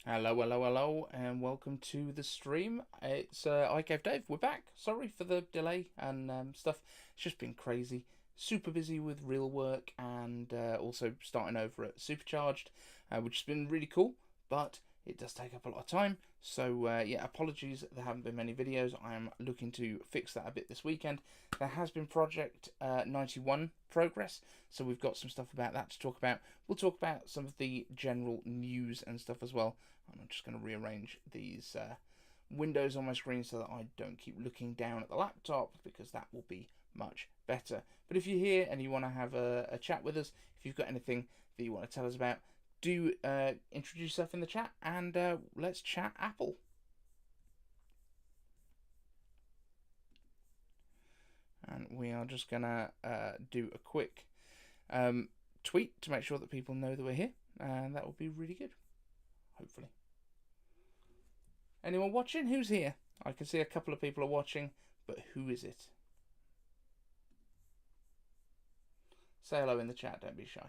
Hello, hello, hello, and welcome to the stream. It's iCave Dave. We're back. Sorry for the delay and stuff. It's just been crazy. Super busy with real work and also starting over at Supercharged, which has been really cool, but it does take up a lot of time. So, yeah, apologies there haven't been many videos. I am looking to fix that a bit this weekend. There has been Project 91 progress, so we've got some stuff about that to talk about. We'll talk about some of the general news and stuff as well. I'm just going to rearrange these windows on my screen so that I don't keep looking down at the laptop, because that will be much better. But if you're here and you want to have a chat with us, if you've got anything that you want to tell us about, do introduce yourself in the chat and let's chat Apple. And we are just going to do a quick tweet to make sure that people know that we're here, and that will be really good, hopefully. Anyone watching? Who's here? I can see a couple of people are watching, but who is it? Say hello in the chat, don't be shy.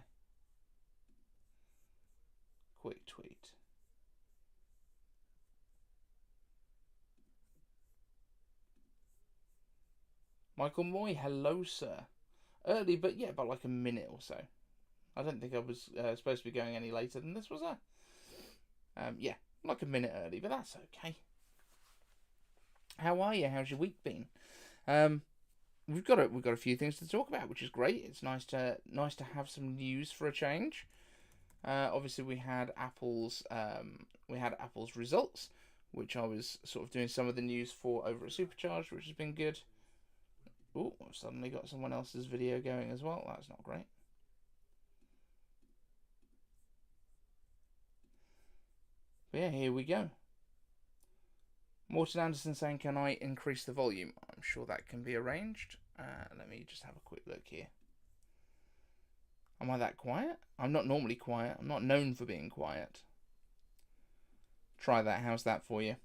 Quick tweet. Michael Moy, hello, sir. Early, but yeah, about like a minute or so. I don't think I was supposed to be going any later than this, was I? Yeah, like a minute early, but that's okay. How are you? How's your week been? Um, we've got a few things to talk about, which is great. It's nice to have some news for a change. Obviously, we had Apple's results, which I was sort of doing some of the news for over at Supercharged, which has been good. Oh, I've suddenly got someone else's video going as well. That's not great. But yeah, here we go. Morton Anderson saying, "Can I increase the volume?" I'm sure that can be arranged. Let me just have a quick look here. Am I that quiet? I'm not normally quiet. I'm not known for being quiet. Try that. How's that for you?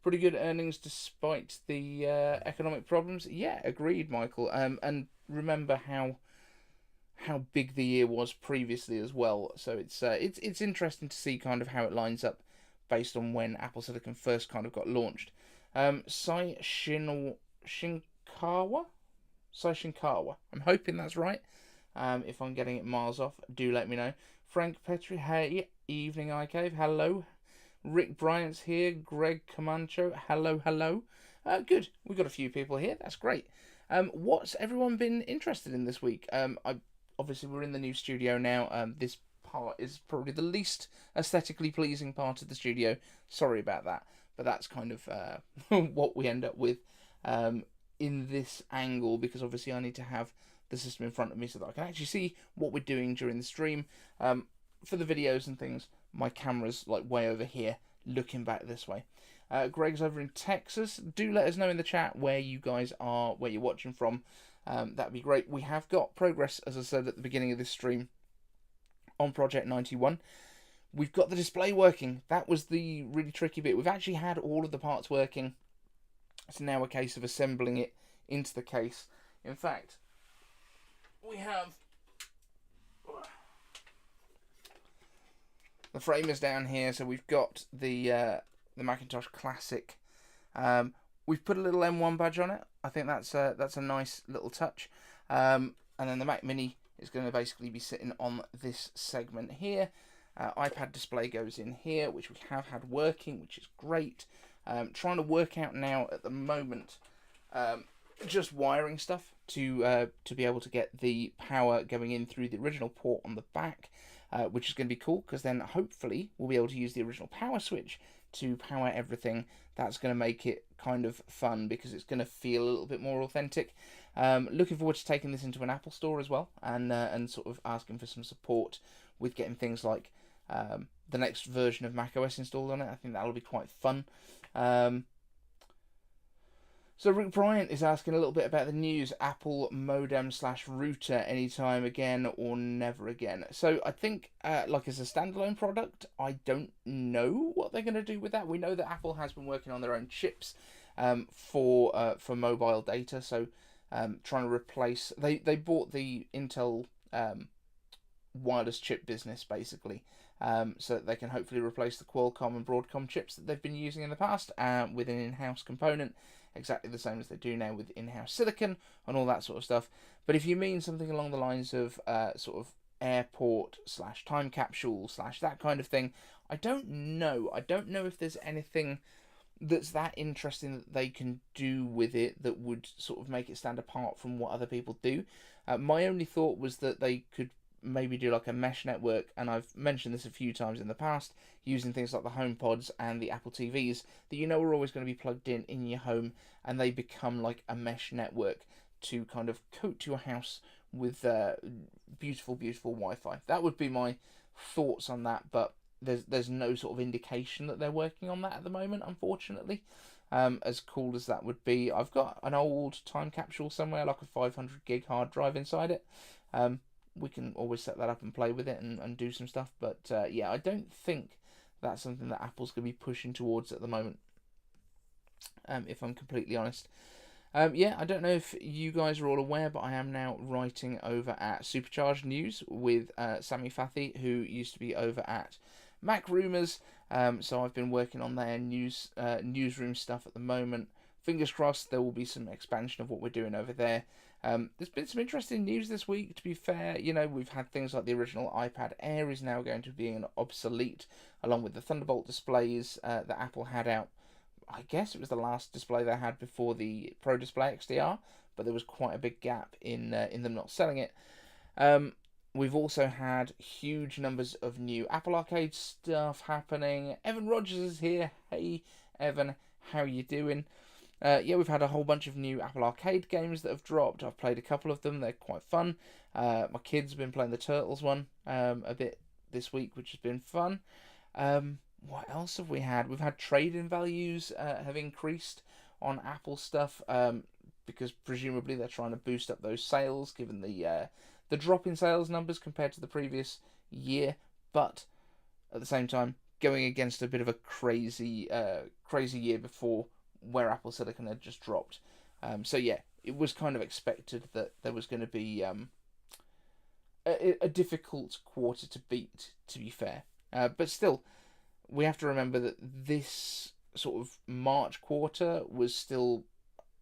Pretty good earnings despite the economic problems. Yeah, agreed, Michael. And remember how big the year was previously as well. So it's interesting to see kind of how it lines up based on when Apple Silicon first kind of got launched. Sai Shinkawa, Sai Shinkawa. I'm hoping that's right. If I'm getting it miles off, do let me know. Frank Petri, hey, evening iCave, hello. Rick Bryant's here. Greg Comancho, hello, hello. Good, we've got a few people here. That's great. What's everyone been interested in this week? I obviously we're in the new studio now. This part is probably the least aesthetically pleasing part of the studio. Sorry about that, but that's kind of what we end up with in this angle, because obviously I need to have the system in front of me so that I can actually see what we're doing during the stream. For the videos and things, my camera's like way over here, looking back this way. Greg's over in Texas. Do let us know in the chat where you guys are, where you're watching from. That'd be great. We have got progress, as I said at the beginning of this stream, on Project 91. We've got the display working. That was the really tricky bit. We've actually had all of the parts working. It's now a case of assembling it into the case. In fact, we have the frame is down here, so we've got the Macintosh Classic. We've put a little M1 badge on it. I think that's a nice little touch. And then the Mac Mini is going to basically be sitting on this segment here. iPad display goes in here, which we have had working, which is great. Trying to work out now at the moment, just wiring stuff to be able to get the power going in through the original port on the back, which is going to be cool, because then hopefully we'll be able to use the original power switch to power everything. That's going to make it kind of fun, because it's going to feel a little bit more authentic. Looking forward to taking this into an Apple store as well, and sort of asking for some support with getting things like the next version of macOS installed on it. I think that'll be quite fun. So Rick Bryant is asking a little bit about the news. Apple modem slash router anytime again or never again. So I think like as a standalone product, I don't know what they're going to do with that. We know that Apple has been working on their own chips for mobile data. So trying to replace, they bought the Intel wireless chip business basically, so that they can hopefully replace the Qualcomm and Broadcom chips that they've been using in the past with an in-house component, exactly the same as they do now with in-house silicon and all that sort of stuff. But if you mean something along the lines of sort of airport / time capsule / that kind of thing, I don't know. I don't know if there's anything that's that interesting that they can do with it that would sort of make it stand apart from what other people do. My only thought was that they could maybe do like a mesh network, and I've mentioned this a few times in the past, using things like the HomePods and the Apple TVs that are always going to be plugged in your home, and they become like a mesh network to kind of coat your house with beautiful, beautiful Wi-Fi. That would be my thoughts on that, but there's no sort of indication that they're working on that at the moment, unfortunately. As cool as that would be, I've got an old time capsule somewhere, like a 500 gig hard drive inside it. We can always set that up and play with it and do some stuff, but yeah, I don't think that's something that Apple's going to be pushing towards at the moment, if I'm completely honest. Yeah, I don't know if you guys are all aware, but I am now writing over at Supercharged News with Sami Fathi, who used to be over at Mac Rumors. So I've been working on their newsroom stuff at the moment. Fingers crossed there will be some expansion of what we're doing over there. There's been some interesting news this week, to be fair. We've had things like the original iPad Air is now going to be obsolete, along with the Thunderbolt displays that Apple had out. I guess it was the last display they had before the Pro Display XDR, but there was quite a big gap in them not selling it. We've also had huge numbers of new Apple Arcade stuff happening. Evan Rogers is here. Hey, Evan, how are you doing? Yeah, we've had a whole bunch of new Apple Arcade games that have dropped. I've played a couple of them. They're quite fun. My kids have been playing the Turtles one a bit this week, which has been fun. What else have we had? We've had trade-in values have increased on Apple stuff because presumably they're trying to boost up those sales, given the drop in sales numbers compared to the previous year. But at the same time, going against a bit of a crazy year before, where Apple Silicon had just dropped. So yeah, it was kind of expected that there was going to be a difficult quarter to beat, to be fair. But still, we have to remember that this sort of March quarter was still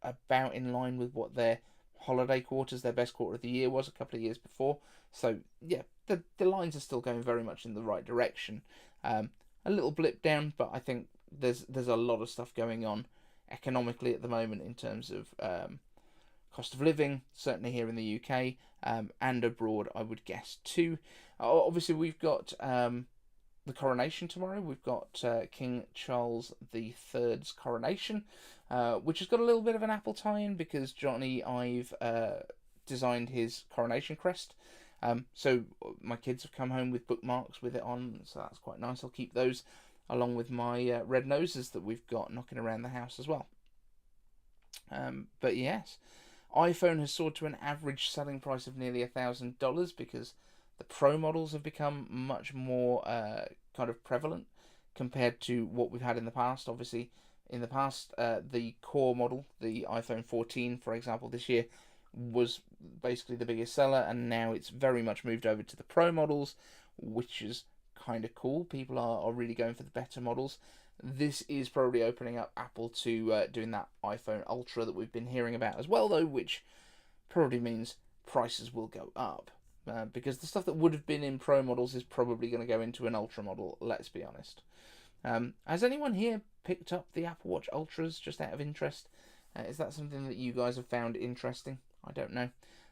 about in line with what their holiday quarters, their best quarter of the year, was a couple of years before. So yeah, the lines are still going very much in the right direction. A little blip down, but I think there's a lot of stuff going on economically at the moment in terms of cost of living, certainly here in the UK, and abroad, I would guess too. Obviously, we've got the coronation tomorrow. We've got King Charles III's coronation, which has got a little bit of an Apple tie-in because Johnny Ive designed his coronation crest. So my kids have come home with bookmarks with it on, so that's quite nice. I'll keep those along with my red noses that we've got knocking around the house as well. But yes, iPhone has soared to an average selling price of nearly $1,000 because the Pro models have become much more kind of prevalent compared to what we've had in the past. Obviously, in the past, the core model, the iPhone 14, for example, this year was basically the biggest seller, and now it's very much moved over to the Pro models, which is kind of cool. People are really going for the better models. This is probably opening up Apple to doing that iPhone Ultra that we've been hearing about as well, though, which probably means prices will go up. Because the stuff that would have been in Pro models is probably going to go into an Ultra model, let's be honest. Has anyone here picked up the Apple Watch Ultras just out of interest? Is that something that you guys have found interesting? I don't know.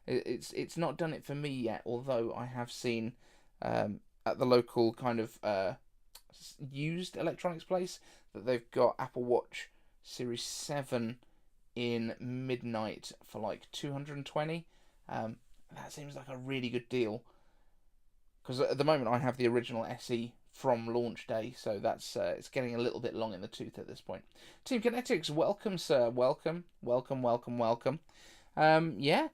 It's not done it for me yet, although I have seen at the local kind of used electronics place that they've got Apple Watch Series 7 in midnight for like 220. That seems like a really good deal, because at the moment I have the original SE from launch day, so that's it's getting a little bit long in the tooth at this point. Team Kinetics, welcome, sir. Welcome. Yeah,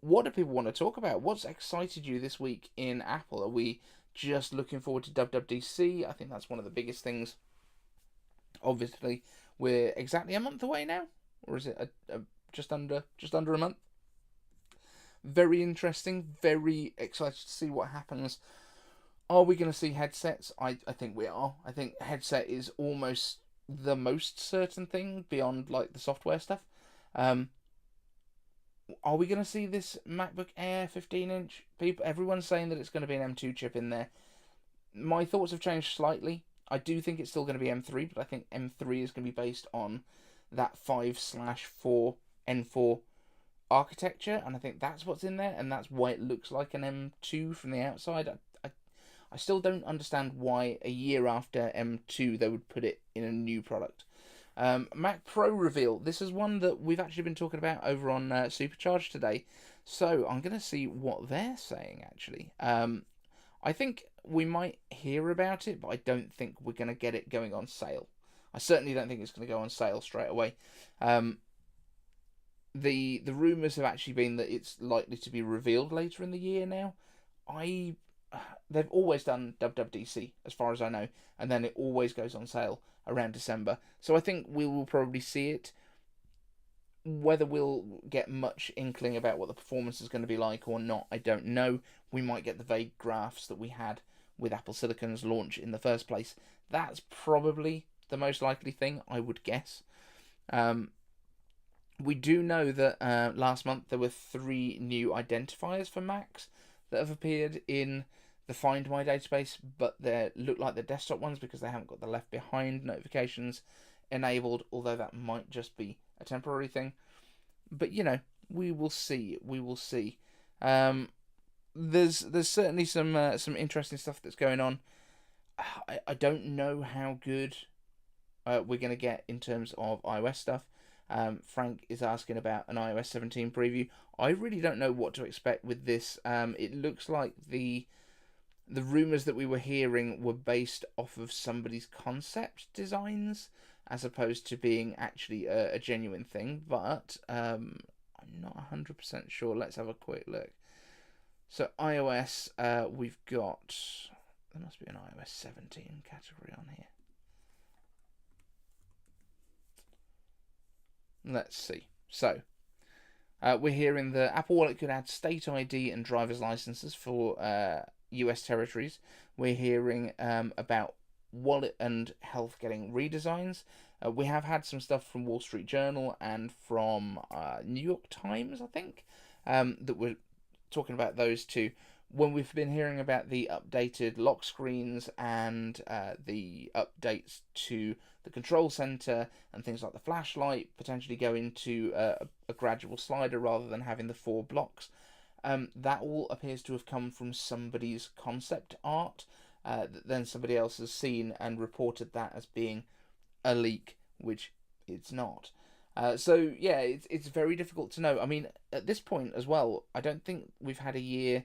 what do people want to talk about? What's excited you this week in Apple? Are we just looking forward to WWDC? I think that's one of the biggest things. Obviously, we're exactly a month away now, or is it just under a month? Very interesting. Very excited to see what happens Are we going to see headsets? I think we are. I think headset is almost the most certain thing beyond like the software stuff. Um, are we going to see this MacBook Air 15-inch? People, everyone's saying that it's going to be an M2 chip in there. My thoughts have changed slightly. I do think it's still going to be M3, but I think M3 is going to be based on that 5/4 N4 architecture, and I think that's what's in there, and that's why it looks like an M2 from the outside. I still don't understand why a year after M2 they would put it in a new product. Mac Pro reveal. This is one that we've actually been talking about over on Supercharged today. So I'm going to see what they're saying, actually. I think we might hear about it, but I don't think we're going to get it going on sale. I certainly don't think it's going to go on sale straight away. The rumours have actually been that it's likely to be revealed later in the year now. They've always done WWDC, as far as I know, and then it always goes on sale around December. So I think we will probably see it. Whether we'll get much inkling about what the performance is going to be like or not, I don't know. We might get the vague graphs that we had with Apple Silicon's launch in the first place. That's probably the most likely thing, I would guess. We do know that last month there were 3 new identifiers for Macs that have appeared in the Find My database, but they look like the desktop ones because they haven't got the left behind notifications enabled, although that might just be a temporary thing. But we will see. We will see. There's certainly some interesting stuff that's going on. I don't know how good we're going to get in terms of iOS stuff. Frank is asking about an iOS 17 preview. I really don't know what to expect with this. It looks like the rumours that we were hearing were based off of somebody's concept designs, as opposed to being actually a genuine thing. But I'm not 100% sure. Let's have a quick look. So iOS, we've got... There must be an iOS 17 category on here. Let's see. So, we're hearing that Apple Wallet could add State ID and driver's licenses for US territories. We're hearing about wallet and health getting redesigns. We have had some stuff from Wall Street Journal and from New York Times, I think, that we're talking about those two. When we've been hearing about the updated lock screens and the updates to the control center and things like the flashlight potentially go into a gradual slider rather than having the 4 blocks, that all appears to have come from somebody's concept art that then somebody else has seen and reported that as being a leak, which it's not. So yeah, it's very difficult to know. I mean, at this point as well, I don't think we've had a year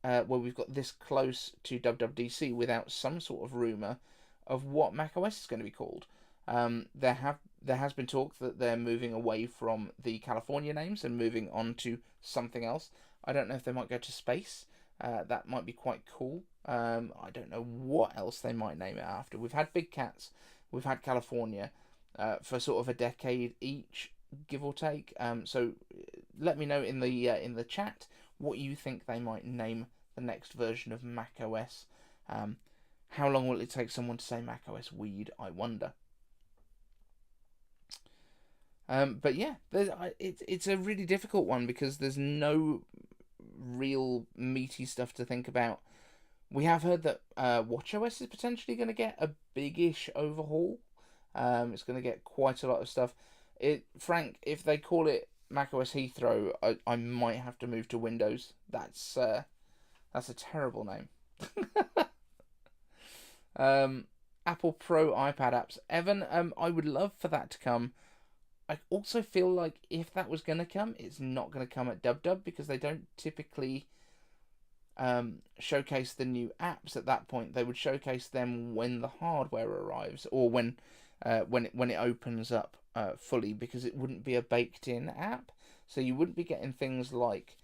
where we've got this close to WWDC without some sort of rumour of what macOS is going to be called. There has been talk that they're moving away from the California names and moving on to something else. I don't know if they might go to space. That might be quite cool. I don't know what else they might name it after. We've had Big Cats, we've had California for sort of a decade each, give or take. So let me know in the chat what you think they might name the next version of macOS. How long will it take someone to say macOS Weed, I wonder. But yeah, it's a really difficult one because there's no real meaty stuff to think about. We have heard that watchOS is potentially going to get a big-ish overhaul. It's going to get quite a lot of stuff. Frank, if they call it macOS Heathrow, I might have to move to Windows. That's a terrible name. Apple Pro iPad apps. Evan, I would love for that to come. I also feel like if that was going to come, it's not going to come at DubDub because they don't typically showcase the new apps at that point. They would showcase them when the hardware arrives or when it opens up fully, because it wouldn't be a baked-in app. So you wouldn't be getting things like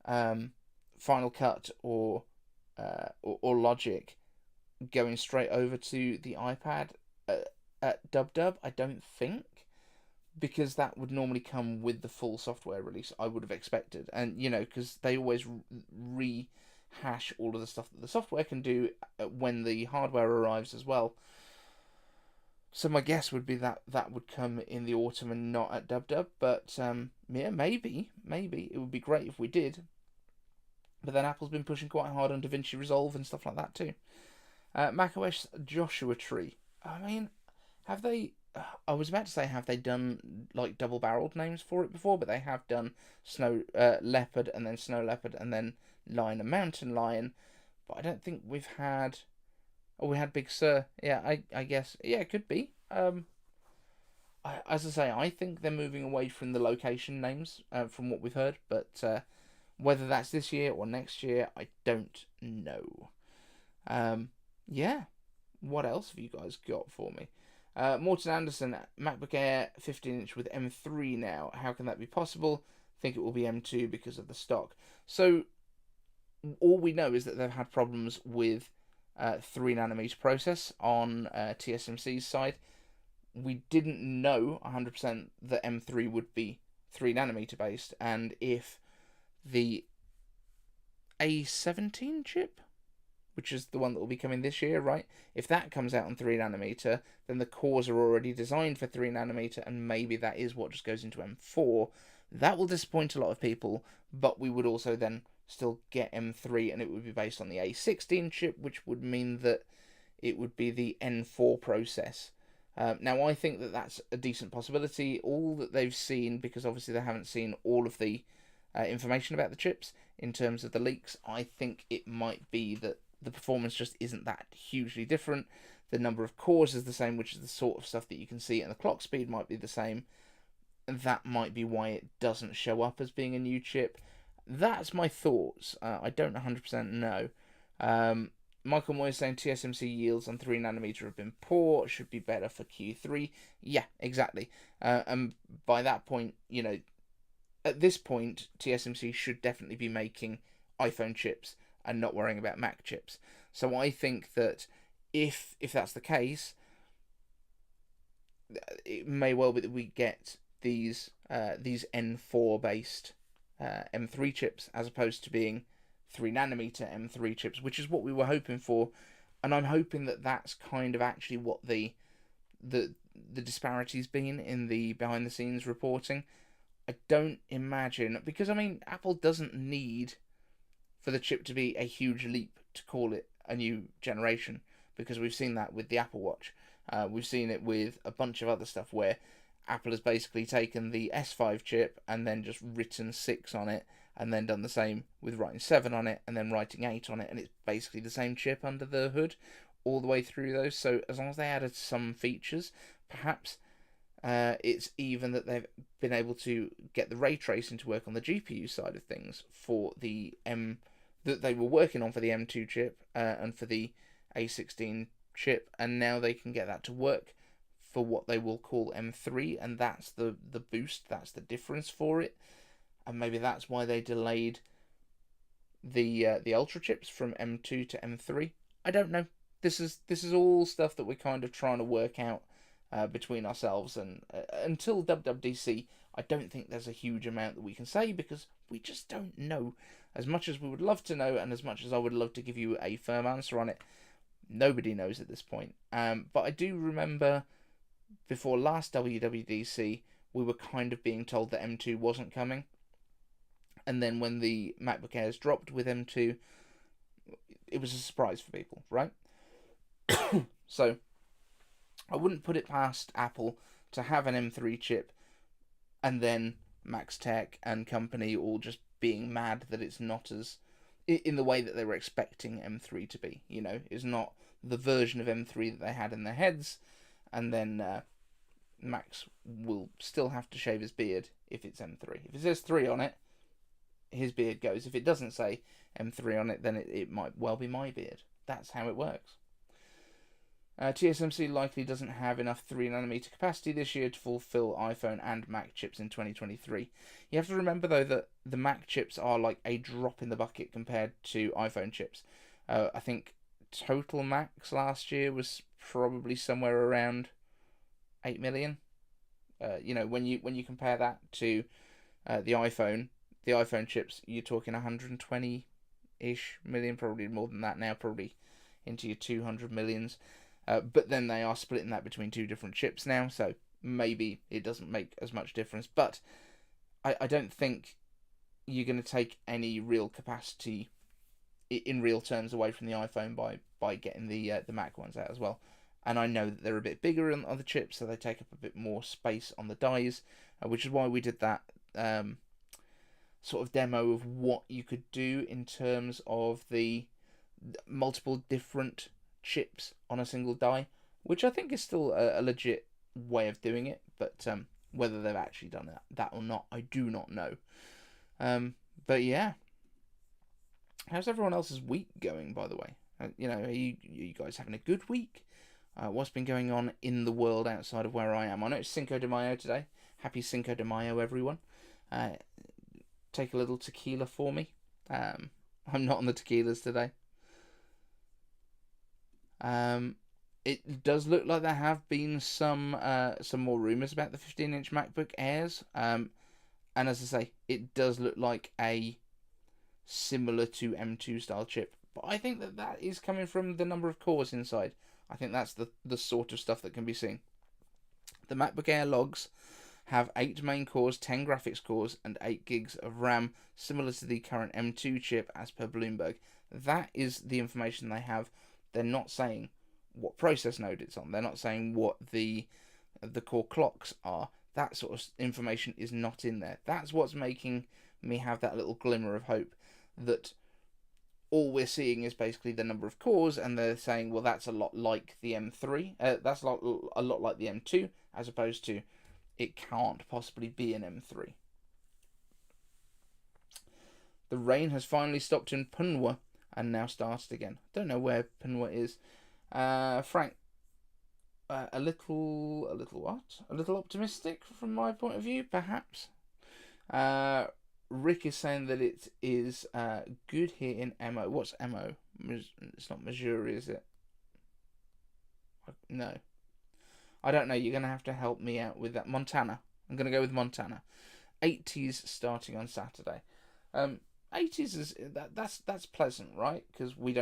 Final Cut or Logic going straight over to the iPad at DubDub, I don't think, because that would normally come with the full software release, I would have expected. And, because they always hash all of the stuff that the software can do when the hardware arrives as well. So my guess would be that that would come in the autumn and not at Dub Dub. But yeah, maybe it would be great if we did. But then Apple's been pushing quite hard on DaVinci Resolve and stuff like that too. macOS Joshua Tree. I mean, have they? I was about to say, have they done like double-barreled names for it before? But they have done Snow Leopard and then Snow Leopard and then Lion and Mountain Lion. But I don't think we've had. Oh, we had Big Sur. Yeah, I guess. Yeah, it could be. As I say, I think they're moving away from the location names, from what we've heard. But whether that's this year or next year, I don't know. Yeah. What else have you guys got for me? Morton Anderson, MacBook Air 15-inch with M3 now. How can that be possible? Think it will be M2 because of the stock. So, all we know is that they've had problems with 3nm process on TSMC's side. We didn't know 100% that M3 would be 3nm based, and if the A17 chip, which is the one that will be coming this year, right? If that comes out on 3nm, then the cores are already designed for 3nm, and maybe that is what just goes into M4. That will disappoint a lot of people, but we would also then still get M3, and it would be based on the A16 chip, which would mean that it would be the N4 process. Now, I think that that's a decent possibility. All that they've seen, because obviously they haven't seen all of the information about the chips in terms of the leaks, I think it might be that the performance just isn't that hugely different. The number of cores is the same, which is the sort of stuff that you can see, and the clock speed might be the same. And that might be why it doesn't show up as being a new chip. That's my thoughts. I don't 100% know. Michael Moy is saying TSMC yields on 3nm have been poor, should be better for Q3. Yeah, exactly. And by that point, at this point, TSMC should definitely be making iPhone chips and not worrying about Mac chips. So I think that if that's the case, it may well be that we get these N4 based M3 chips as opposed to being 3nm M3 chips, which is what we were hoping for, and I'm hoping that that's kind of actually what the disparity's been in the behind the scenes reporting. I don't imagine, because I mean, Apple doesn't need for the chip to be a huge leap to call it a new generation, because we've seen that with the Apple Watch. We've seen it with a bunch of other stuff where Apple has basically taken the S5 chip and then just written 6 on it, and then done the same with writing 7 on it and then writing 8 on it, and it's basically the same chip under the hood all the way through those. So as long as they added some features, perhaps it's even that they've been able to get the ray tracing to work on the GPU side of things for the that they were working on for the M2 chip and for the A16 chip, and now they can get that to work for what they will call M3, and that's the boost, that's the difference for it. And maybe that's why they delayed the Ultra chips from M2 to M3. I don't know. This is all stuff that we're kind of trying to work out between ourselves, and until WWDC, I don't think there's a huge amount that we can say, because we just don't know. As much as we would love to know, and as much as I would love to give you a firm answer on it, nobody knows at this point. But I do remember before last WWDC, we were kind of being told that M2 wasn't coming. And then when the MacBook Airs dropped with M2, it was a surprise for people, right? So, I wouldn't put it past Apple to have an M3 chip and then Max Tech and company all just being mad that it's not as in the way that they were expecting M3 to be. It's not the version of M3 that they had in their heads, and then Max will still have to shave his beard if it's M3. If it says 3 on it, his beard goes. If it doesn't say M3 on it, then it might well be my beard. That's how it works. TSMC likely doesn't have enough 3nm capacity this year to fulfill iPhone and Mac chips in 2023. You have to remember, though, that the Mac chips are like a drop in the bucket compared to iPhone chips. I think total Macs last year was probably somewhere around 8 million. When you compare that to the iPhone chips, you're talking 120 ish million, probably more than that now, probably into your 200 millions. But then they are splitting that between two different chips now, so maybe it doesn't make as much difference. But I don't think you're going to take any real capacity in real terms away from the iPhone by getting the Mac ones out as well. And I know that they're a bit bigger on the chips, so they take up a bit more space on the dies, which is why we did that sort of demo of what you could do in terms of the multiple different chips on a single die, which I think is still a legit way of doing it, but whether they've actually done that or not, I do not know. But yeah, how's everyone else's week going, by the way? Are you guys having a good week? What's been going on in the world outside of where I am? I know it's Cinco de Mayo today. Happy Cinco de Mayo, everyone. Take a little tequila for me. I'm not on the tequilas today. It does look like there have been some more rumours about the 15-inch MacBook Airs. And as I say, it does look like a similar to M2 style chip. But I think that is coming from the number of cores inside. I think that's the sort of stuff that can be seen. The MacBook Air logs have 8 main cores, 10 graphics cores, and 8 gigs of RAM, similar to the current M2 chip as per Bloomberg. That is the information they have. They're not saying what process node it's on. They're not saying what the core clocks are. That sort of information is not in there. That's what's making me have that little glimmer of hope that all we're seeing is basically the number of cores, and they're saying, well, that's a lot like the M3. That's a lot like the M2, as opposed to it can't possibly be an M3. The rain has finally stopped in Punwa and now started again. Don't know where Punwa is. Frank, a little what? A little optimistic from my point of view, perhaps. Rick is saying that it is good here in MO. What's MO? It's not Missouri, is it? No. I don't know. You're going to have to help me out with that. Montana. I'm going to go with Montana. 80s starting on Saturday. 80s is that's pleasant, right? Because we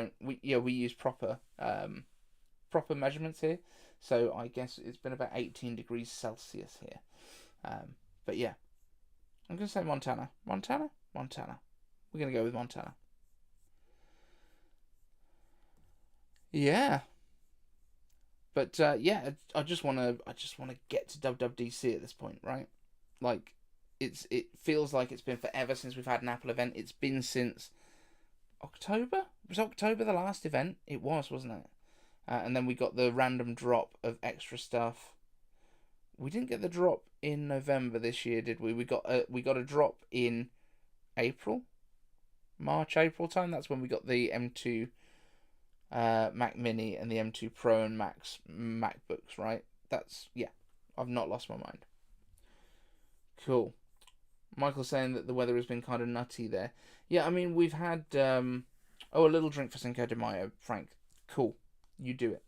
use proper measurements here. So I guess it's been about 18 degrees Celsius here. But yeah. I'm going to say Montana. Montana? Montana. We're going to go with Montana. Yeah. But yeah, I just want to get to WWDC at this point, right? Like it feels like it's been forever since we've had an Apple event. It's been since October? Was October the last event? It was, wasn't it? And then we got the random drop of extra stuff. We didn't get the drop in November this year, did we? We got a drop in March, April time. That's when we got the M2 Mac Mini and the M2 Pro and Max MacBooks, right? Yeah. I've not lost my mind. Cool. Michael's saying that the weather has been kind of nutty there. Yeah, I mean, we've had a little drink for Cinco de Mayo, Frank. Cool. You do it.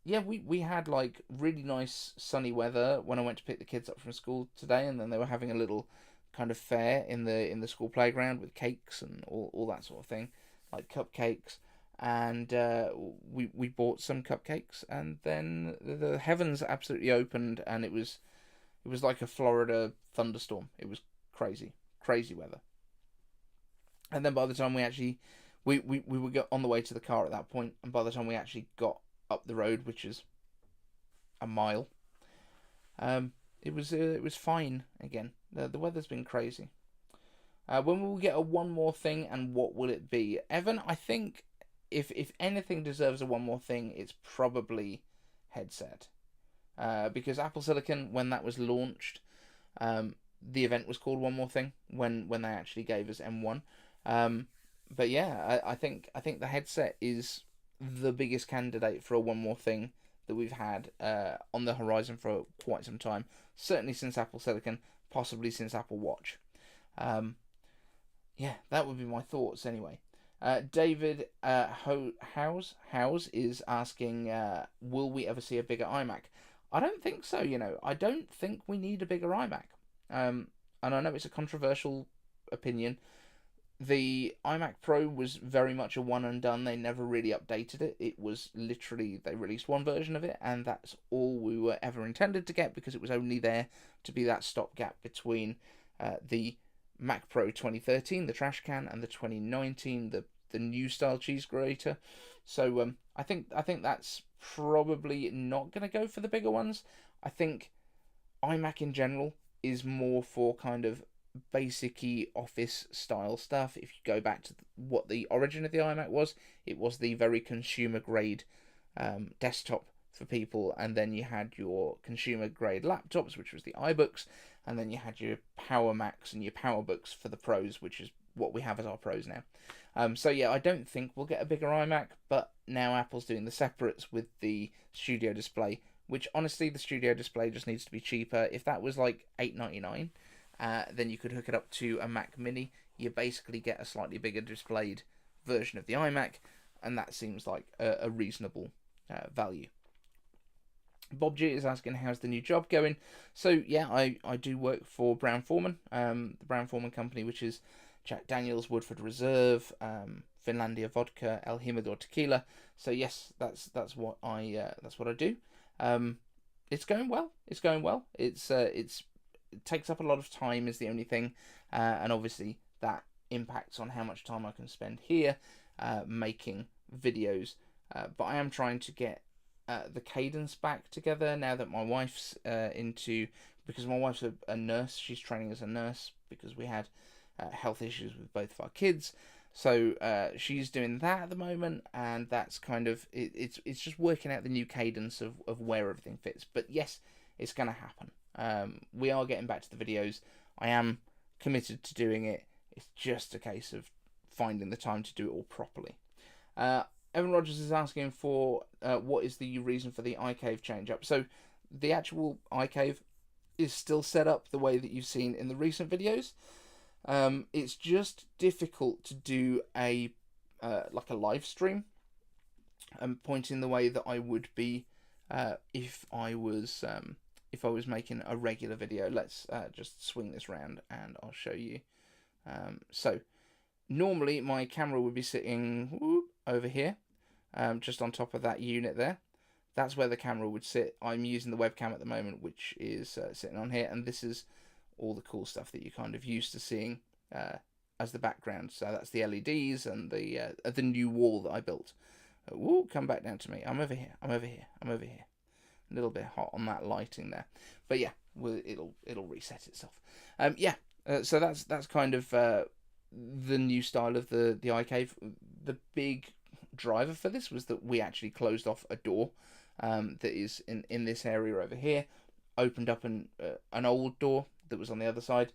Yeah, we had like really nice sunny weather when I went to pick the kids up from school today, and then they were having a little kind of fair in the school playground with cakes and all that sort of thing, like cupcakes, and we bought some cupcakes, and then the heavens absolutely opened, and it was like a Florida thunderstorm. It was crazy weather. And then by the time we were on the way to the car at that point, and by the time we actually got up the road, which is a mile, it was fine again. The weather's been crazy. When will we get a one more thing, and what will it be? Evan, I think if anything deserves a one more thing, it's probably headset. Because Apple Silicon, when that was launched, the event was called One More Thing when they actually gave us M1. But yeah, I think the headset is the biggest candidate for a one more thing that we've had on the horizon for quite some time. Certainly since Apple Silicon, possibly since Apple Watch. Yeah, that would be my thoughts anyway. David Howes is asking, will we ever see a bigger iMac? I don't think so, I don't think we need a bigger iMac. And I know it's a controversial opinion. The iMac Pro was very much a one and done. They never really updated it. It was literally, they released one version of it, and that's all we were ever intended to get, because it was only there to be that stopgap between the Mac Pro 2013, the trash can, and the 2019, the new style cheese grater. So I think that's probably not going to go for the bigger ones. I think iMac in general is more for kind of basicy office style stuff. If you go back to what the origin of the iMac was, it was the very consumer grade desktop for people, and then you had your consumer grade laptops, which was the iBooks, and then you had your Power Macs and your PowerBooks for the pros, which is what we have as our pros now. So yeah, I don't think we'll get a bigger iMac, but now Apple's doing the separates with the Studio Display, which honestly, the Studio Display just needs to be cheaper. If that was like $8.99, then you could hook it up to a Mac Mini. You basically get a slightly bigger displayed version of the iMac, and that seems like a reasonable value. Bob G is asking, how's the new job going? So yeah, I do work for Brown Forman, the Brown Forman company, which is Jack Daniels, Woodford Reserve, Finlandia Vodka, El Jimador Tequila. So yes, that's what I do. It's going well. It's going well. It takes up a lot of time is the only thing, and obviously that impacts on how much time I can spend here making videos. But I am trying to get the cadence back together now that my wife's because my wife's a nurse. She's training as a nurse because we had health issues with both of our kids. So she's doing that at the moment, and that's kind of it's just working out the new cadence of where everything fits. But yes, it's going to happen. We are getting back to the videos. I am committed to doing it. It's just a case of finding the time to do it all properly. Evan Rogers is asking for what is the reason for the iCave change up. So the actual iCave is still set up the way that you've seen in the recent videos. It's just difficult to do a like a live stream and pointing the way that I would be if I was making a regular video. Let's just swing this round and I'll show you. So normally my camera would be sitting over here, just on top of that unit there. That's where the camera would sit. I'm using the webcam at the moment, which is sitting on here, and this is all the cool stuff that you're kind of used to seeing as the background. So that's the LEDs and the new wall that I built. Come back down to me. I'm over here. I'm over here. I'm over here. A little bit hot on that lighting there, but yeah, it'll reset itself. So that's kind of the new style of the iCave. The big driver for this was that we actually closed off a door that is in this area over here, opened up an old door that was on the other side.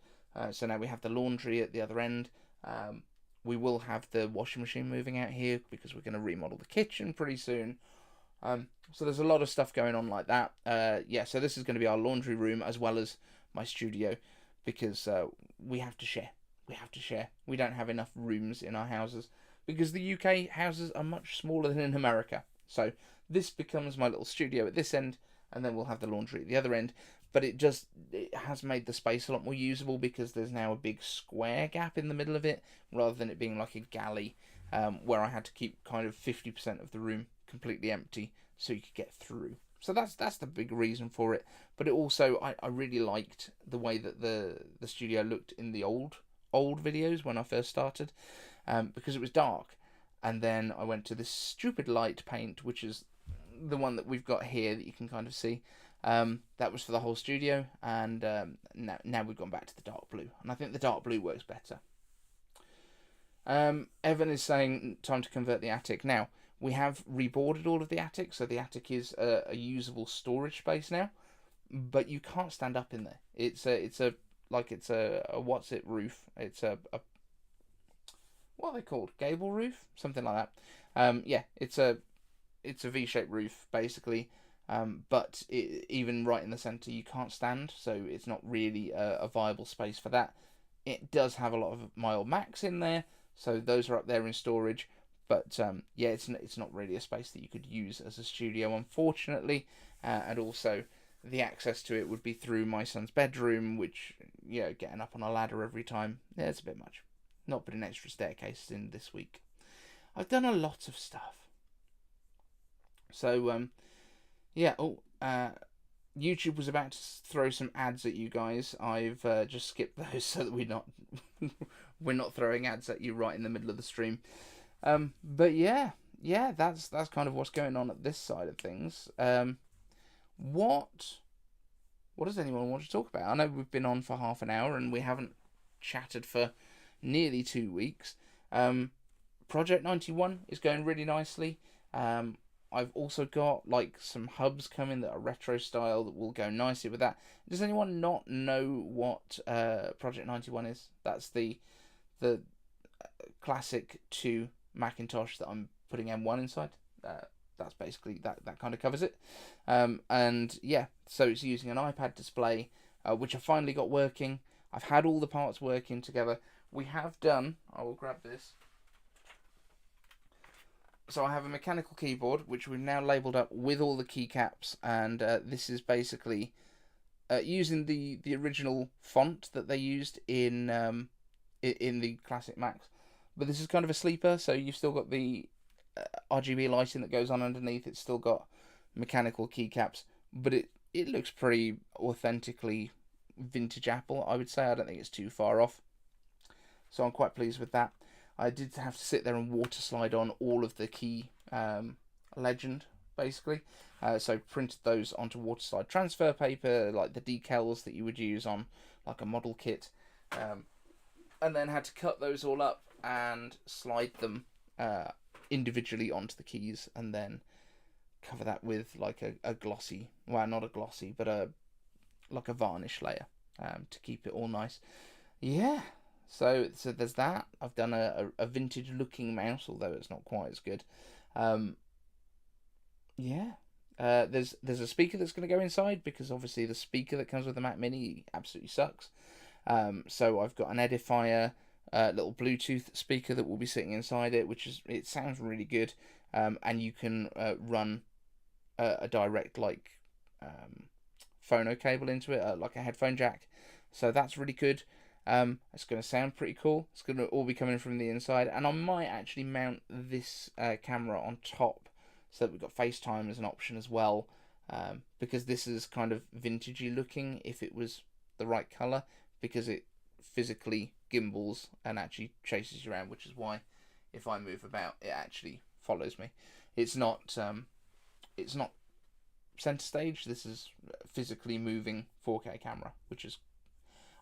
So now we have the laundry at the other end. We will have the washing machine moving out here because we're going to remodel the kitchen pretty soon. So there's a lot of stuff going on like that. So this is going to be our laundry room as well as my studio, because we have to share. We don't have enough rooms in our houses because the UK houses are much smaller than in America. So this becomes my little studio at this end, and then we'll have the laundry at the other end. But it has made the space a lot more usable because there's now a big square gap in the middle of it, rather than it being like a galley where I had to keep kind of 50% of the room completely empty so you could get through. So that's the big reason for it. But it also, I really liked the way that the studio looked in the old videos when I first started, because it was dark. And then I went to this stupid light paint, which is the one that we've got here that you can kind of see. That was for the whole studio, and now we've gone back to the dark blue, and I think the dark blue works better. Evan is saying time to convert the attic. Now, we have reboarded all of the attic, so the attic is a usable storage space now, but you can't stand up in there. It's a what's it roof? It's a what are they called? Gable roof? Something like that. It's a V-shaped roof basically. But even right in the centre you can't stand, so it's not really a viable space for that. It does have a lot of my old Macs in there, so those are up there in storage, but it's not really a space that you could use as a studio, unfortunately. And also the access to it would be through my son's bedroom, which, getting up on a ladder every time, it's a bit much. not putting extra staircases in this week. I've done a lot of stuff. So, yeah. YouTube was about to throw some ads at you guys. I've just skipped those so that we're not throwing ads at you right in the middle of the stream. But yeah, that's kind of what's going on at this side of things. What does anyone want to talk about? I know we've been on for half an hour and we haven't chatted for nearly 2 weeks. Project 91 is going really nicely. I've also got like some hubs coming that are retro style that will go nicely with that. Does anyone not know what Project 91 is? That's the classic 2 Macintosh that I'm putting M1 inside. That's basically that kind of covers it. And yeah, so it's using an iPad display, which I finally got working. I've had all the parts working together. We have done. I will grab this. So I have a mechanical keyboard, which we've now labelled up with all the keycaps, and this is basically using the original font that they used in the classic Macs. But this is kind of a sleeper, so you've still got the RGB lighting that goes on underneath. It's still got mechanical keycaps, but it looks pretty authentically vintage Apple, I would say. I don't think it's too far off. So I'm quite pleased with that. I did have to sit there and water slide on all of the key legend, basically. So printed those onto water slide transfer paper, like the decals that you would use on like a model kit. And then had to cut those all up and slide them individually onto the keys, and then cover that with like a glossy, well, not a glossy, but like a varnish layer to keep it all nice. Yeah. So there's that. I've done a vintage looking mouse, although it's not quite as good. Yeah. There's a speaker that's going to go inside, because obviously the speaker that comes with the Mac Mini absolutely sucks. So I've got an Edifier little Bluetooth speaker that will be sitting inside it, it sounds really good. And you can run a direct like phono cable into it, like a headphone jack. So that's really good. It's going to sound pretty cool. It's going to all be coming from the inside, and I might actually mount this camera on top so that we've got FaceTime as an option as well, because this is kind of vintagey looking if it was the right colour, because it physically gimbals and actually chases you around, which is why if I move about it actually follows me. It's not center stage. This is physically moving 4K camera, which is,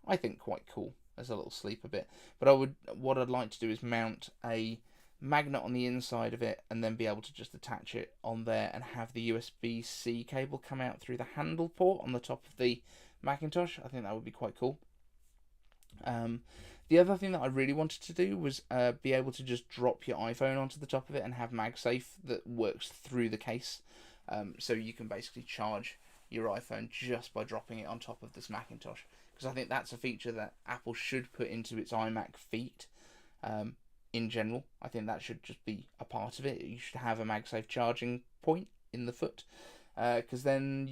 I think, quite cool as a little sleeper bit. But what I'd like to do is mount a magnet on the inside of it, and then be able to just attach it on there and have the USB-C cable come out through the handle port on the top of the Macintosh. I think that would be quite cool. The other thing that I really wanted to do was be able to just drop your iPhone onto the top of it and have MagSafe that works through the case. So you can basically charge your iPhone just by dropping it on top of this Macintosh. Because I think that's a feature that Apple should put into its iMac feet in general. I think that should just be a part of it. You should have a MagSafe charging point in the foot, because then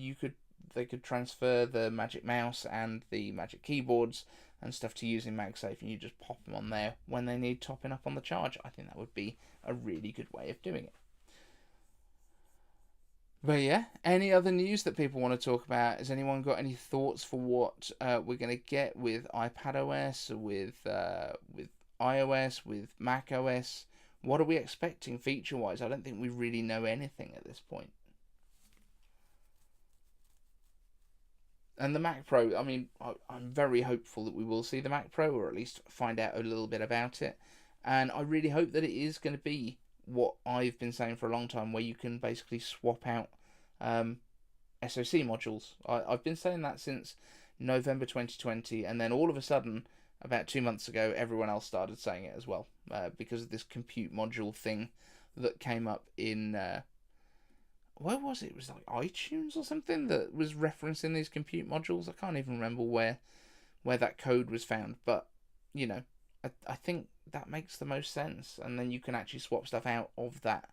they could transfer the Magic Mouse and the Magic Keyboards and stuff to use in MagSafe, and you just pop them on there when they need topping up on the charge. I think that would be a really good way of doing it. But yeah, any other news that people want to talk about? Has anyone got any thoughts for what we're going to get with iPadOS, with iOS, with macOS? What are we expecting feature-wise? I don't think we really know anything at this point. And the Mac Pro, I mean, I'm very hopeful that we will see the Mac Pro, or at least find out a little bit about it. And I really hope that it is going to be what I've been saying for a long time, where you can basically swap out SoC modules. I've been saying that since November 2020, and then all of a sudden, about 2 months ago, everyone else started saying it as well, because of this compute module thing that came up in where was it? It was like iTunes or something that was referencing these compute modules. I can't even remember where that code was found, but you know, I think that makes the most sense, and then you can actually swap stuff out of that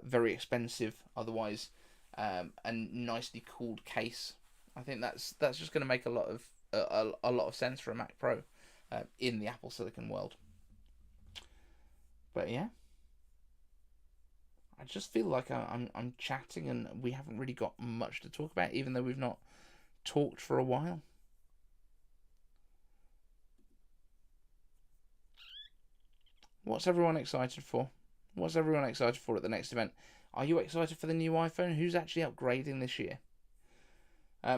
very expensive, otherwise, and nicely cooled case. I think that's just going to make a lot of sense for a Mac Pro in the Apple Silicon world. But yeah, I just feel like I'm chatting and we haven't really got much to talk about, even though we've not talked for a while. What's everyone excited for? What's everyone excited for at the next event? Are you excited for the new iPhone? Who's actually upgrading this year?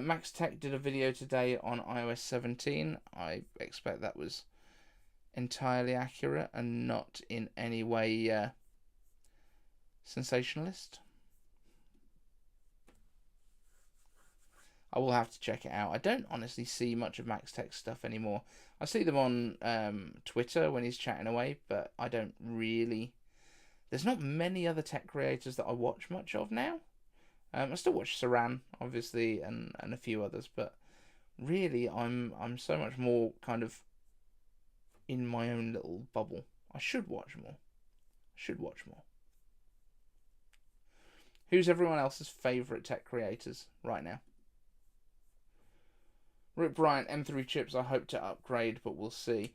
Max Tech did a video today on iOS 17. I expect that was entirely accurate and not in any way sensationalist. I will have to check it out. I don't honestly see much of Max Tech stuff anymore. I see them on Twitter when he's chatting away, but I don't really. There's not many other tech creators that I watch much of now. I still watch Saran, obviously, and a few others, but really, I'm so much more kind of in my own little bubble. I should watch more. Who's everyone else's favourite tech creators right now? Rick Bryant, M3 chips I hope to upgrade, but we'll see.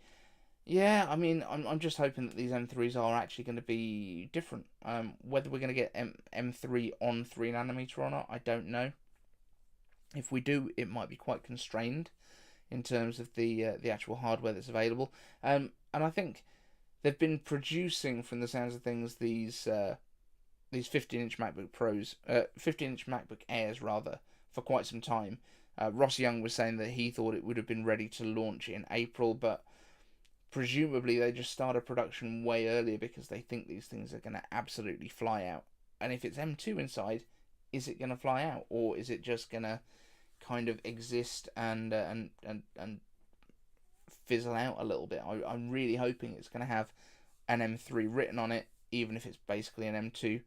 Yeah, I mean, I'm just hoping that these M3s are actually going to be different. Whether we're going to get M3 on 3nm or not, I don't know. If we do, it might be quite constrained in terms of the actual hardware that's available. And I think they've been producing, from the sounds of things, these 15-inch MacBook Pros, 15-inch MacBook Airs rather, for quite some time. Ross Young was saying that he thought it would have been ready to launch in April, but presumably they just started production way earlier because they think these things are going to absolutely fly out. And if it's M2 inside, is it going to fly out, or is it just going to kind of exist and fizzle out a little bit? I'm really hoping it's going to have an M3 written on it, even if it's basically an M2,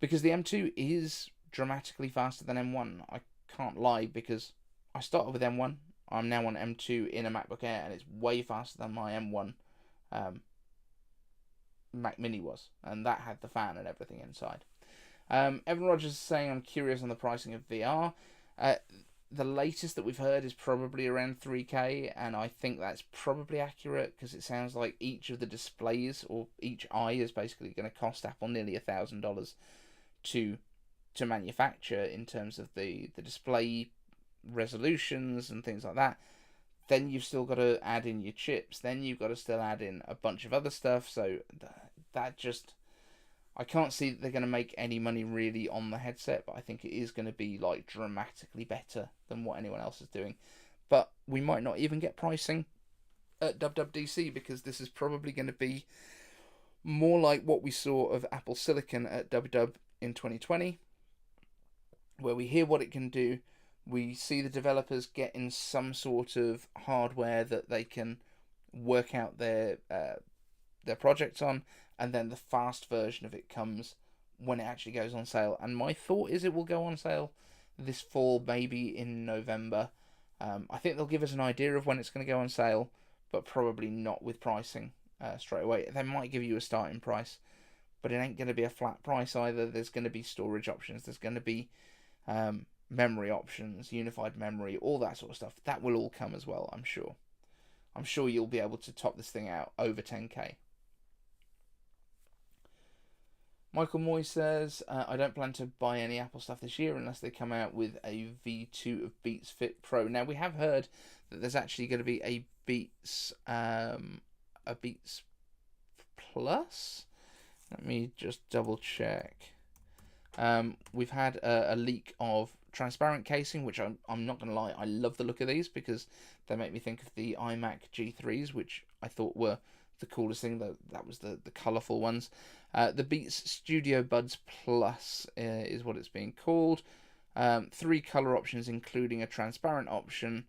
because the M2 is dramatically faster than M1. I can't lie, because I started with M1. I'm now on M2 in a MacBook Air, and it's way faster than my M1 Mac Mini was, and that had the fan and everything inside. Evan Rogers is saying, I'm curious on the pricing of VR. The latest that we've heard is probably around 3K, and I think that's probably accurate, because it sounds like each of the displays, or each eye, is basically going to cost Apple nearly $1,000 to manufacture, in terms of the display resolutions and things like that. Then you've still got to add in your chips, then you've got to still add in a bunch of other stuff, so that just, I can't see that they're going to make any money really on the headset, but I think it is going to be like dramatically better than what anyone else is doing. But we might not even get pricing at WWDC, because this is probably going to be more like what we saw of Apple Silicon at WW in 2020, where we hear what it can do, we see the developers getting some sort of hardware that they can work out their projects on, and then the fast version of it comes when it actually goes on sale. And my thought is it will go on sale this fall, maybe in November. I think they'll give us an idea of when it's going to go on sale, but probably not with pricing straight away. They might give you a starting price, but it ain't going to be a flat price either. There's going to be storage options. There's going to be memory options, unified memory, all that sort of stuff. That will all come as well, I'm sure. I'm sure you'll be able to top this thing out over 10K. Michael Moy says, I don't plan to buy any Apple stuff this year unless they come out with a V2 of Beats Fit Pro. Now, we have heard that there's actually going to be a Beats Plus. Let me just double check. We've had a leak of transparent casing, which I'm not going to lie, I love the look of these, because they make me think of the iMac G3s, which I thought were the coolest thing. That was the colourful ones. The Beats Studio Buds Plus is what it's being called. 3 colour options, including a transparent option.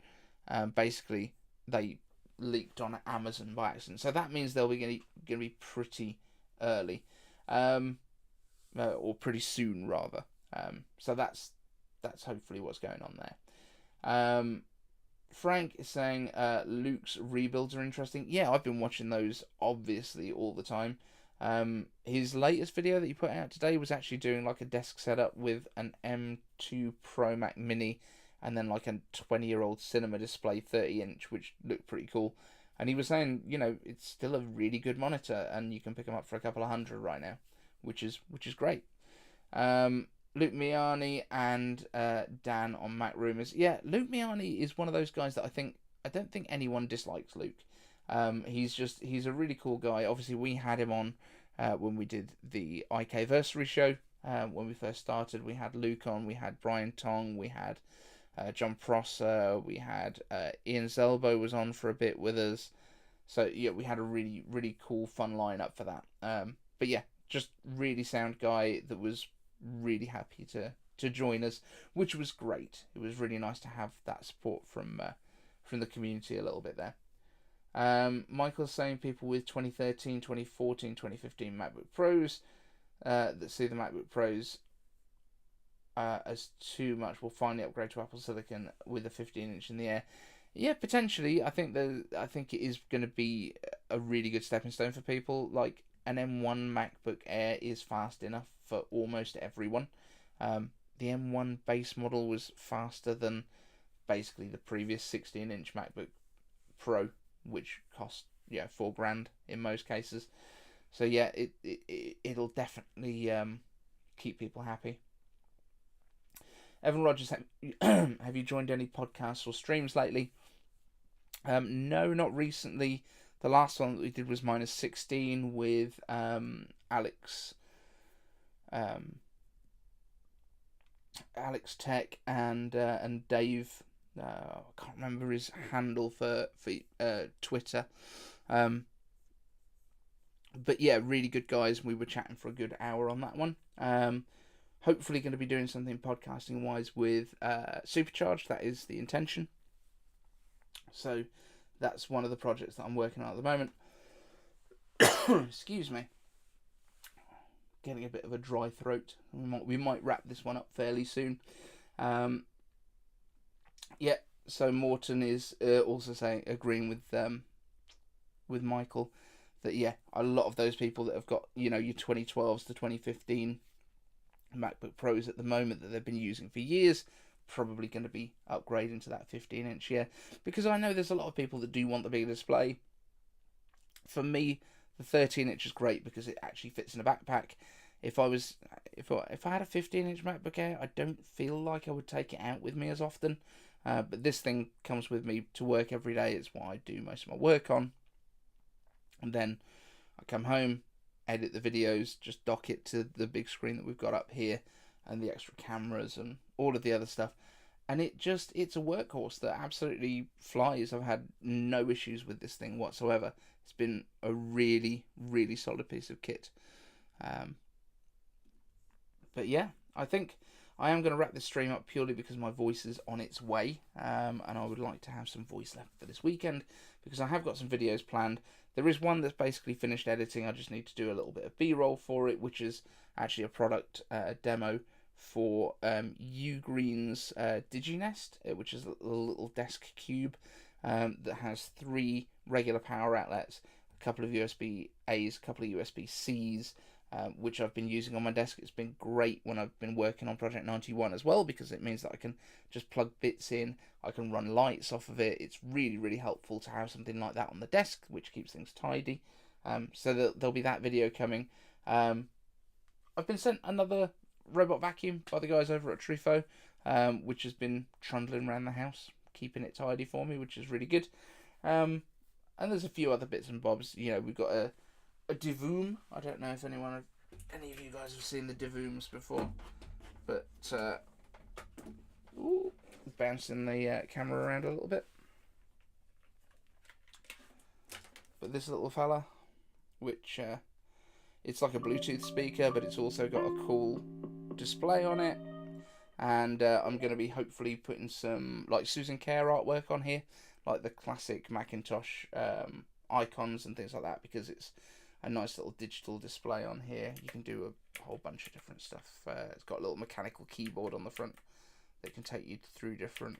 Basically, they leaked on Amazon by accident, so that means they'll be going to be pretty early, or pretty soon rather. So that's hopefully what's going on there. Frank is saying Luke's rebuilds are interesting. Yeah, I've been watching those obviously all the time. His latest video that he put out today was actually doing like a desk setup with an M2 Pro Mac Mini and then like a 20-year-old cinema display 30-inch, which looked pretty cool. And he was saying, it's still a really good monitor, and you can pick them up for a couple of $100 right now, which is great. Luke Miani and Dan on Mac Rumors. Yeah, Luke Miani is one of those guys that I don't think anyone dislikes Luke. He's a really cool guy. Obviously, we had him on when we did the IKversary show. When we first started, we had Luke on, we had Brian Tong, we had John Prosser, we had Ian Zelbo was on for a bit with us. So yeah, we had a really, really cool, fun lineup for that. But yeah, just really sound guy that was really happy to join us, which was great. It was really nice to have that support from the community a little bit there. Michael's saying people with 2013, 2014, 2015 MacBook Pros that see the MacBook Pros as too much will finally upgrade to Apple Silicon with a 15-inch in the air. Yeah, potentially. I think it is going to be a really good stepping stone for people. Like, an M1 MacBook Air is fast enough for almost everyone. The M1 base model was faster than basically the previous 16-inch MacBook Pro, which cost $4,000 in most cases. So yeah, it'll definitely keep people happy. Evan Rogers, have you joined any podcasts or streams lately? No, not recently. The last one that we did was -16 with Alex Tech and Dave. I can't remember his handle for Twitter. But yeah, really good guys. We were chatting for a good hour on that one. Hopefully going to be doing something podcasting wise with Supercharged. That is the intention. So that's one of the projects that I'm working on at the moment. Excuse me. Getting a bit of a dry throat. We might wrap this one up fairly soon. Yeah, so Morton is also agreeing with Michael that yeah, a lot of those people that have got your 2012s to 2015 MacBook Pros at the moment that they've been using for years, probably going to be upgrading to that 15-inch, yeah. Because I know there's a lot of people that do want the bigger display. For me, the 13-inch is great because it actually fits in a backpack. If I had a 15-inch MacBook Air, I don't feel like I would take it out with me as often. But this thing comes with me to work every day. It's what I do most of my work on. And then I come home, edit the videos, just dock it to the big screen that we've got up here, and the extra cameras and all of the other stuff. And it's a workhorse that absolutely flies. I've had no issues with this thing whatsoever. It's been a really, really solid piece of kit. But yeah, I think I am going to wrap this stream up purely because my voice is on its way, and I would like to have some voice left for this weekend because I have got some videos planned. There is one that's basically finished editing. I just need to do a little bit of B-roll for it, which is actually a product demo for Ugreen's DigiNest, which is a little desk cube that has 3 regular power outlets, a couple of USB-A's, a couple of USB-C's, which I've been using on my desk. It's been great when I've been working on Project 91 as well, because it means that I can just plug bits in, I can run lights off of it. It's really, really helpful to have something like that on the desk, which keeps things tidy. So there'll be that video coming. I've been sent another robot vacuum by the guys over at Truffaut, which has been trundling around the house, keeping it tidy for me, which is really good. And there's a few other bits and bobs. We've got a Divoom. I don't know if any of you guys have seen the Divooms before, but bouncing the camera around a little bit. But this little fella, which it's like a Bluetooth speaker, but it's also got a cool display on it. And I'm going to be hopefully putting some like Susan Kare artwork on here, like the classic Macintosh icons and things like that, because it's a nice little digital display on here. You can do a whole bunch of different stuff. It's got a little mechanical keyboard on the front that can take you through different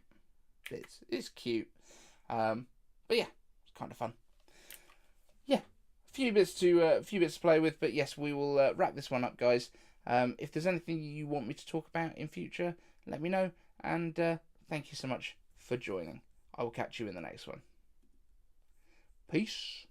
bits. It's cute. But yeah, it's kind of fun. Yeah, a few bits to play with. But yes, we will wrap this one up, guys. If there's anything you want me to talk about in future, let me know. And thank you so much for joining. I will catch you in the next one. Peace.